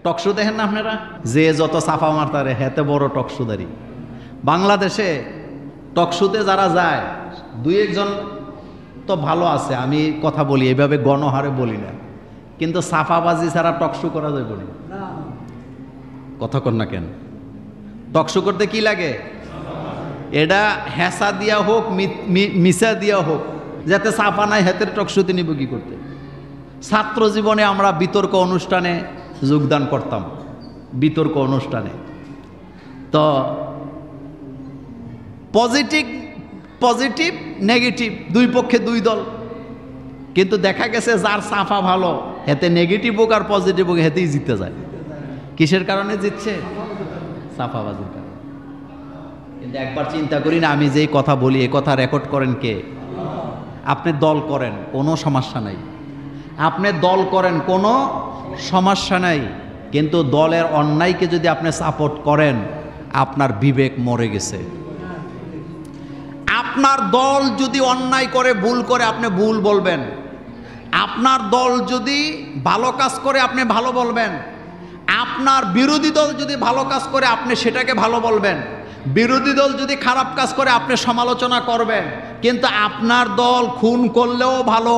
Talk show দেখেন না আপনারা, যে যত সাফা মারতারে হেতে বড় টকশোদারি। বাংলাদেশে টকশোতে যারা যায় দুই একজন তো ভালো আছে, আমি কথা বলি এভাবে গণহারে বলি না, কিন্তু সাফাবাজি ছাড়া টকশো করা যাবে না। কথা কর না কেন? টকশো করতে কি লাগে? এটা হেসা দিয়া হোক মিশা দিয়া হোক, যাতে সাফা নাই হাতের টকশোতে নিব কি করতে। ছাত্র জীবনে আমরা বিতর্ক অনুষ্ঠানে যোগদান করতাম, বিতর্ক অনুষ্ঠানে তো পজিটিভ নেগেটিভ দুই পক্ষে দুই দল, কিন্তু দেখা গেছে যার সাফা ভালো হেতে নেগেটিভ হোক আর পজিটিভ হোক হেতেই জিতে যায়। কিসের কারণে জিতছে? সাফাবাজির কারণে। কিন্তু একবার চিন্তা করি না, আমি যেই কথা বলি এ কথা রেকর্ড করেন কে? আপনি দল করেন কোনো সমস্যা নাই, আপনি দল করেন কোনো সমস্যা নাই, কিন্তু দলের অন্যায়কে যদি আপনি সাপোর্ট করেন আপনার বিবেক মরে গেছে। আপনার দল যদি অন্যায় করে ভুল করে আপনি ভুল বলবেন, আপনার দল যদি ভালো কাজ করে আপনি ভালো বলবেন, আপনার বিরোধী দল যদি ভালো কাজ করে আপনি সেটাকে ভালো বলবেন, বিরোধী দল যদি খারাপ কাজ করে আপনি সমালোচনা করবেন। কিন্তু আপনার দল খুন করলেও ভালো,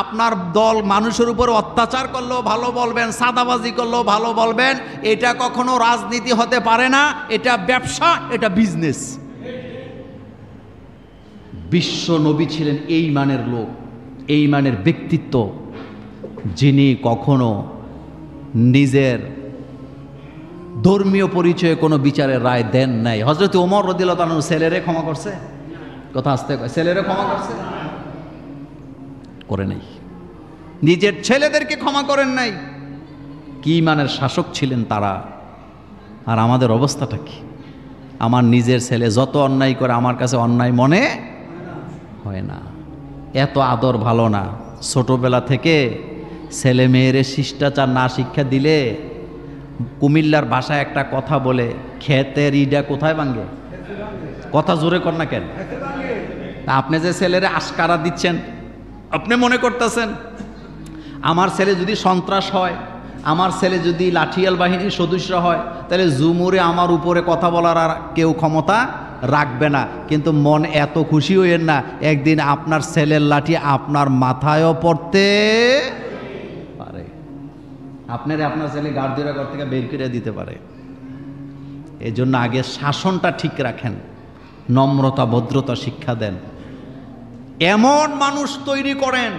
আপনার দল মানুষের উপর অত্যাচার করলেও ভালো বলবেন, সাদাবাজি করলেও ভালো বলবেন। এটা কখনো রাজনীতি হতে পারে না, এটা ব্যবসা, এটা বিজনেস। বিশ্ব নবী ছিলেন এই মানের লোক, এই মানের ব্যক্তিত্ব, যিনি কখনো নিজের ধর্মীয় পরিচয়ে কোনো বিচারের রায় দেন নাই। হযরত ওমর রাদিয়াল্লাহু তাআলা ছেলেরে ক্ষমা করছে? কথা আসতে কয়, ছেলেরে ক্ষমা করছে? করে নাই। নিজের ছেলেদেরকে ক্ষমা করেন নাই। কি মানের শাসক ছিলেন তারা। আর আমাদের অবস্থাটা কি? আমার নিজের ছেলে যত অন্যায় করে আমার কাছে অন্যায় মনে হয় না। এত আদর ভালো না। ছোটবেলা থেকে ছেলে মেয়েরে শিষ্টাচার না শিক্ষা দিলে, কুমিল্লার ভাষায় একটা কথা বলে, ক্ষেতের ইডা কোথায় ভাঙ্গে? কথা জোরে কর না কেন? তা আপনি যে ছেলেরে আশকারা দিচ্ছেন, আপনি মনে করতেছেন আমার ছেলে যদি সন্ত্রাস হয়, আমার ছেলে যদি লাঠিয়াল বাহিনীর সদস্য হয়, তাহলে জুমুরে আমার উপরে কথা বলার আর কেউ ক্ষমতা রাখবে না। কিন্তু মন এত খুশি হইয়েন না, একদিন আপনার ছেলের লাঠি আপনার মাথায়ও পড়তে পারে। আপনার ছেলে গাড় ধরে ঘর থেকে বের করে দিতে পারে। এই জন্য আগে শাসনটা ঠিক রাখেন, নম্রতা ভদ্রতা শিক্ষা দেন, এমন মানুষ তৈরি করেন।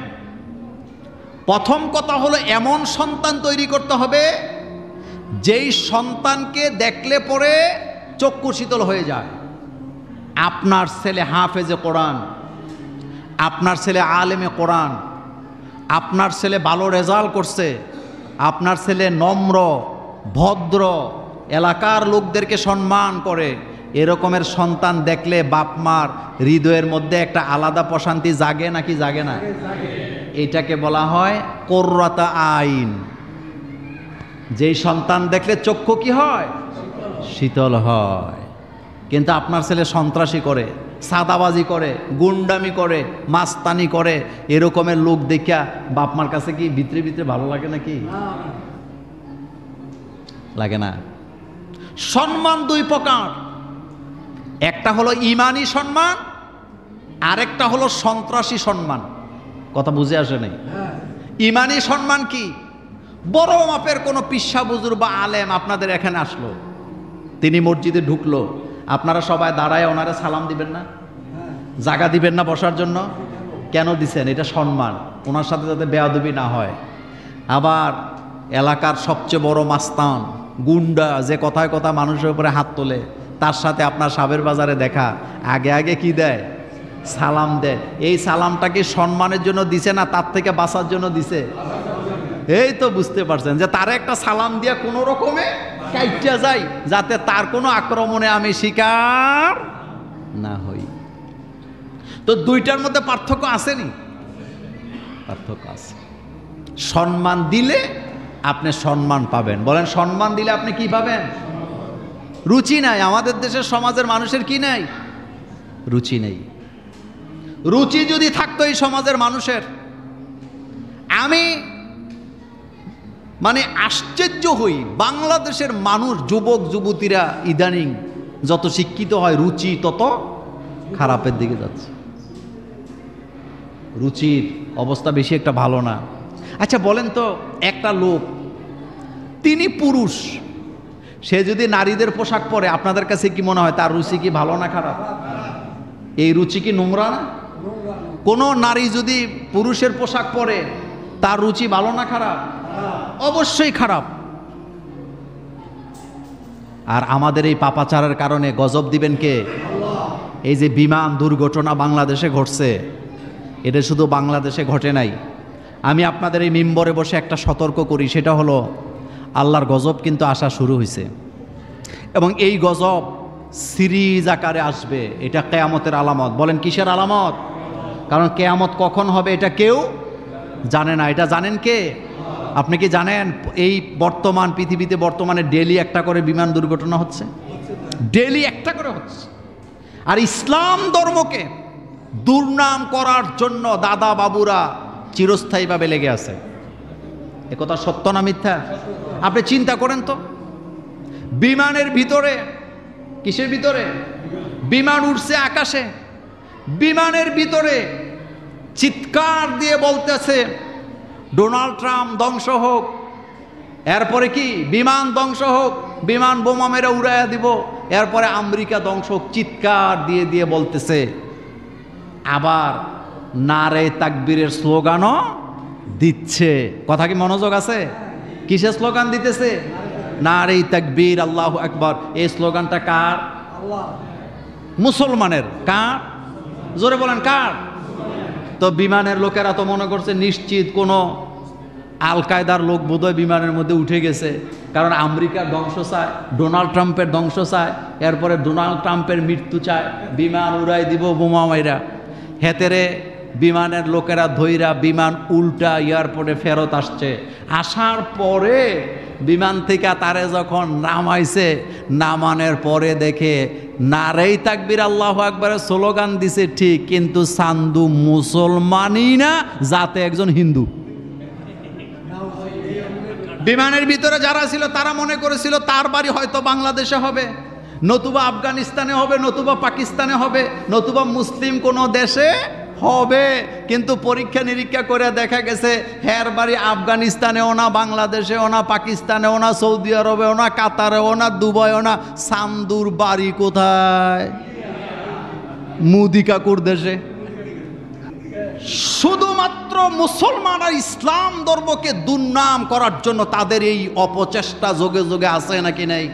প্রথম কথা হলো এমন সন্তান তৈরি করতে হবে যেই সন্তানকে দেখলে পরে চক্ষু শীতল হয়ে যায়। আপনার ছেলে হাফেজে কোরআন, আপনার ছেলে আলেমে কোরআন, আপনার ছেলে ভালো রেজাল্ট করছে, আপনার ছেলে নম্র ভদ্র, এলাকার লোকদেরকে সম্মান করে, এরকমের সন্তান দেখলে বাপ মার হৃদয়ের মধ্যে একটা আলাদা প্রশান্তি জাগে নাকি জাগে না? এটাকে বলা হয় কুররাতা আইন। যেই সন্তান দেখলে চক্ষু কি হয়? শীতল হয়। কিন্তু আপনার ছেলে সন্ত্রাসী করে, সাদাবাজি করে, গুন্ডামি করে, মাস্তানি করে, এরকমের লোক দেখা বাপ মার কাছে কি ভিতরে ভিতরে ভালো লাগে নাকি? লাগে না। সম্মান দুই প্রকার, একটা হলো ঈমানি সম্মান, আরেকটা হলো সন্ত্রাসী সম্মান। কথা বুঝে আসে নাই? ঈমানি সম্মান কি? বড় মাপের কোনো পিসা বুজুর্গ বা আলেম আপনাদের এখানে আসলো, তিনি মসজিদে ঢুকলো, আপনারা সবাই দাঁড়ায় ওনারে সালাম দিবেন না? জায়গা দিবেন না বসার জন্য? কেন দিছেন? এটা সম্মান, ওনার সাথে যাতে বেয়াদবি না হয়। আবার এলাকার সবচেয়ে বড় মাস্তান গুন্ডা, যে কথায় কথা মানুষের উপরে হাত তোলে, তার সাথে আপনার সাবের বাজারে দেখা, আগে আগে কি দেয়? সালাম দেয়। এই সালামটা কি সম্মানের জন্য দিছে না তার থেকে বাঁচার জন্য দিছে? এই তো বুঝতে পারছেন যে তার একটা সালাম দিয়া কোনো রকমে কাইটা যাই, যাতে তার কোনো আক্রমণে আমি শিকার না হই। তো দুইটার মধ্যে পার্থক্য আসেনি? পার্থক্য আছে। সম্মান দিলে আপনি সম্মান পাবেন। বলেন, সম্মান দিলে আপনি কি পাবেন? রুচি নাই। আমাদের দেশের সমাজের মানুষের কি নাই? রুচি নেই। রুচি যদি থাকতো এই সমাজের মানুষের, আমি মানে আশ্চর্য হই, বাংলাদেশের মানুষ, যুবক যুবতীরা ইদানিং যত শিক্ষিত হয় রুচি তত খারাপের দিকে যাচ্ছে। রুচির অবস্থা বেশি একটা ভালো না। আচ্ছা বলেন তো, একটা লোক তিনি পুরুষ, সে যদি নারীদের পোশাক পরে আপনাদের কাছে কি মনে হয় তার রুচি কি ভালো না খারাপ? এই রুচি কি নোংরা না? কোনো নারী যদি পুরুষের পোশাক পরে তার রুচি ভালো না খারাপ? অবশ্যই খারাপ। আর আমাদের এই পাপাচারের কারণে গজব দিবেন কে? এই যে বিমান দুর্ঘটনা বাংলাদেশে ঘটছে, এটা শুধু বাংলাদেশে ঘটে নাই। আমি আপনাদের এই মিম্বরে বসে একটা সতর্ক করি, সেটা হলো আল্লাহর গজব কিন্তু আসা শুরু হয়েছে, এবং এই গজব সিরিজ আকারে আসবে। এটা কেয়ামতের আলামত। বলেন কিসের আলামত? কারণ কেয়ামত কখন হবে এটা কেউ জানে না। এটা জানেন কে? আপনি কি জানেন এই বর্তমান পৃথিবীতে বর্তমানে ডেলি একটা করে বিমান দুর্ঘটনা হচ্ছে? ডেলি একটা করে হচ্ছে। আর ইসলাম ধর্মকে দুর্নাম করার জন্য দাদা বাবুরা চিরস্থায়ীভাবে লেগে আছে। একথা সত্য না মিথ্যা? আপনি চিন্তা করেন তো, বিমানের ভিতরে, কিসের ভিতরে? বিমান উঠছে আকাশে, বিমানের ভিতরে চিৎকার দিয়ে বলতেছে ডোনাল্ড ট্রাম্প ধ্বংস হোক, এরপরে কি বিমান ধ্বংস হোক, বিমান বোমা মেরে উড়াইয়া দিব, এরপরে আমেরিকা ধ্বংস হোক, চিৎকার দিয়ে দিয়ে বলতেছে। আবার নারে তাকবীরের স্লোগানও দিচ্ছে। কথা কি মনোযোগ আছে? কিসের স্লোগান দিতেছে? নারে তাকবীর, আল্লাহু আকবার। এই স্লোগানটা কার? মুসলমানের। কার? জোরে বলেন কার? তো বিমানের লোকেরা তো মনে করছে নিশ্চিত কোনো আল কায়দার লোক বোধহয় বিমানের মধ্যে উঠে গেছে, কারণ আমেরিকার ধ্বংস চায়, ডোনাল্ড ট্রাম্পের ধ্বংস চায়, এরপরে ডোনাল্ড ট্রাম্পের মৃত্যু চায়, বিমান উড়াই দিব বোমা মাইরা। হেতেরে বিমানের লোকেরা ধইরা বিমান উল্টা এয়ারপোর্টে ফেরত আসছে। আসার পরে বিমান থেকে তারে যখন নামাইছে, নামানোর পরে দেখে নারেই তাকবীর আল্লাহু আকবারের স্লোগান দিছে ঠিক, কিন্তু সান্দু মুসলমানই না, যাতে একজন হিন্দু। বিমানের ভিতরে যারা ছিল তারা মনে করেছিল তার বাড়ি হয়তো বাংলাদেশে হবে, নতুবা আফগানিস্তানে হবে, নতুবা পাকিস্তানে হবে, নতুবা মুসলিম কোনো দেশে হবে। কিন্তু পরীক্ষা নিরীক্ষা করে দেখা গেছে হের বাড়ি আফগানিস্তানেও না, বাংলাদেশেও না, পাকিস্তানেও না, সৌদি আরবেও না, কাতারেও না, দুবাইও না। সান্দুর বাড়ি কোথায়? মুদি কাকুর দেশে। শুধুমাত্র মুসলমান আর ইসলাম ধর্মকে দুর্নাম করার জন্য তাদের এই অপচেষ্টা যোগে যোগে আছে নাকি নাই?